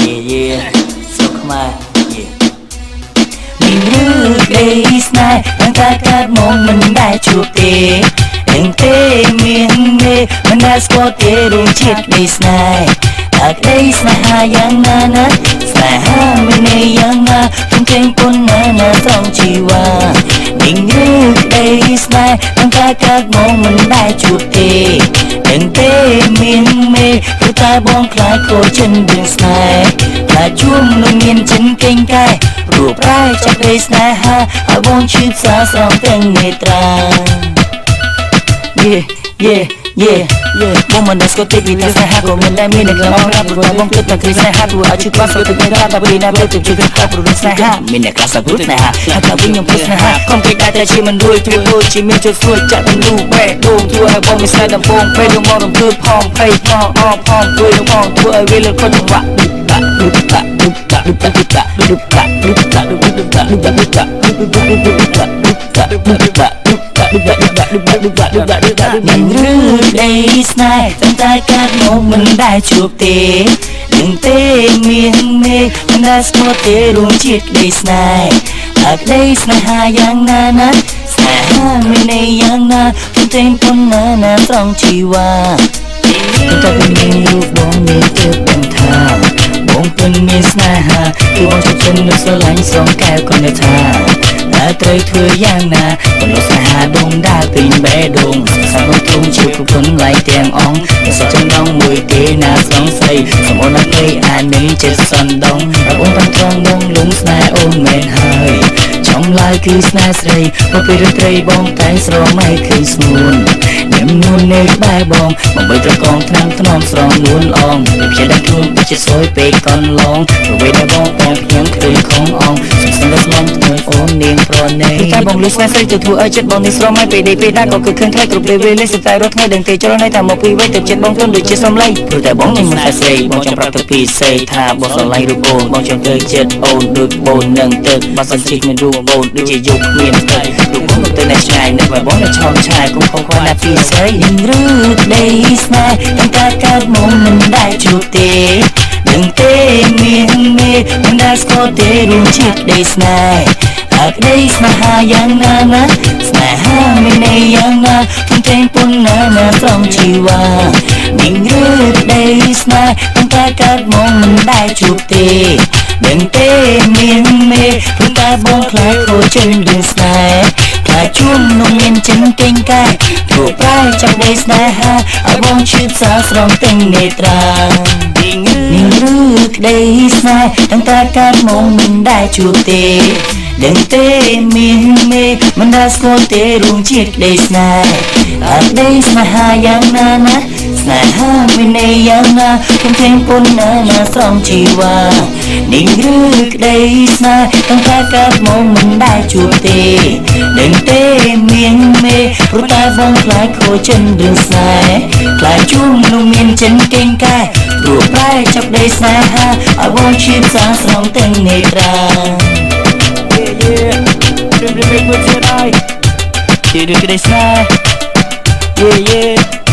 yeah so come on yeah មានរឿងក្តីស្នេហ៍ตั้งតែកើតមកមិនដែលជួបទេនឹងទេមានមេមិនដែលស្គាល់ទេរួមជាតិក្តីស្នេហ៍តែក្តីស្នេហាយ៉ាងណាណាស្នេហាមិនន័យយ៉ាងណាខ្ញុំចេញពុនណាណាត្រង់ជីវ៉ានឹងរឿងក្តីស្នេហ៍ตั้งតែកើតមកមិនដែលជួបទេនឹងទេមានមេព្រោះតែបងខ្លាចខូចចិនរឿងស្នេហ៍តែជួមនឹងមានចិនកេងកែរូបប្រាយចាប់ក្តីស្នេហាឲ្យបងឈឺផ្សាស្រង់ទាំងមេត្រា បងមិនដែលស្គាល់ទេពីតែស្នេហាក៏មិនដែលមានអ្នកមករាប់ព្រោះបងគិតតែគ្រាស្នេហាព្រោះឲ្យឈឺក្បាលស្គាល់តែមានតែពេលណាពេលទៅជឿថាព្រោះស្នេហាមានអ្នកខ្លះសាព្រោះស្នេហាហើយតែវិញខ្ញុំព្រោះស្នេហាកុំពេកតែជាមិនរួចធ្វើដូចជាមានជោគស្រួយចាក់ទាំងលូបេះដូងធ្វើឲ្យបងមានស្នេហ៍ដំបងពេលយកម្ដងរំភើបផងភ័យផងអបផងជួយផងធ្វើឲ្យវាលើខុសចង្វាក់មានរឿងក្តីស្នេហ៍ตั้งតែកើតមកមិនដែលជួបទេនឹងទេមានមេមិនដែលស្គាល់ទេរួមជាតិក្តីស្នេហ៍តែក្តីស្នេហាយ៉ាងណាណាស្នេហាមិនន័យយ៉ាងណាខ្ញុំតែងពុនណាណាត្រង់ជីវ៉ាតែពេលមានរូបបងមានទើបដឹងថាបងពុនមានស្នេហាគឺបងជិតចិននៅស្រឡាញ់ស្រងកែវក៏នៅថាតែត្រូវធ្វើយ៉ាងណាបងលោកស្នេហាដងដើរពេញបេះដូងសាប់ធំជាគ្រប់គុណឡៃទាំងអង្គសុខចំណងមួយទេណាស្រងស្រីសមអូនអត់លេអានឹងចិត្តសន្ដងបងបានត្រង់ងលងស្នេហ៍អូនមែនហើយចំឡើយគឺស្នេហ៍ស្រីមកពីរាត្រីបងតែងស្រមៃឃើញស្ងួនញ៉ាំនួននៅក្បែរបងបីត្រកងថ្នាំថ្នមស្រងនួនអងពីជាដាក់ខ្លួនពីជាសួយពេកកនឡងព្រោះពេលដែលបងខ្ញុំឃើញខំអងសំស្លងធ្វើអូននាងប្រណីតែបងលឺស្នេហ៍ស្រីទៅធ្វើឲ្យចិត្តបងនេះស្រមៃពេលណាក៏គឺឃើញថ្លៃគ្រប់ពេលលេសតែរត់ថ្ងៃដឹងទេចរណៃតែមកពីវ័យទៅចិត្តបងខ្លួនដូចជាសំឡេងព្រោះតែបងនេះមិនស្រីបងចង់ប្រាប់ទៅពីសេថាបងស្រឡាញ់រូបអូនបងចង់ទៅចិត្តអូនដូចបូននឹងទឹកបើសិនជាមានរូបអូនដូចជាយុគមានស្អីរូបបងទៅនៅឆ្ងាយនៅបងនៅឆោមឆាយគុំខំខ្វល់ណាពីស្រីនឹងរឿងក្តីស្នេហ៍ตั้งតែកើតមកមិនដែលជួបទេនឹងទេមានមេមិនដែលស្គាល់ទេរួមជាតិក្តីស្នេហ៍តែក្តីស្នេហាយ៉ាងណាណាស្នេហាមិនន័យយ៉ាងណាខ្ញុំតែងពុនណាណាត្រង់ជីវ៉ានឹងរឿងក្តីស្នេហ៍ตั้งតែកើតមកមិនដែលជួបទេនឹងទេមានមេព្រោះតែបងខ្លាចខូចចិនរឿងស្នេហ៍ខ្លាចជួមនំមានចិនកេងកែព្រោះប្រែចាប់ដីស្នេហាឲ្យបងឈឺផ្សាស្រង់ទាំងនេត្រានឹងរឿងក្តីស្នេហ៍ตั้งតែកើតមកមិនដែលជួបទេដឹងទេមានមេមិនដែលស្គាល់ទេរួមជាតិក្តីស្នេហ៍តែក្តីស្នេហាយ៉ាងណាណាស្នេហាមិនន័យយ៉ាងណាខ្ញុំតែងពុនណាណាស្រង់ជីវ៉ានឹងរឿងក្តីស្នេហ៍ตั้งតែកើតមកមិនដែលជួបទេដឹងទេមានមេព្រោះតែបងខ្លាចខូចចិនរឿងស្នេហ៍ខ្លាចជួមនោះមានចិនកេងកែព្រោះប្រែចាប់ដីស្នេហាឲ្យបងឈឺផ្សាស្រង់ទាំងនេត្រាDream to make me tonight. You do this now. Yeah.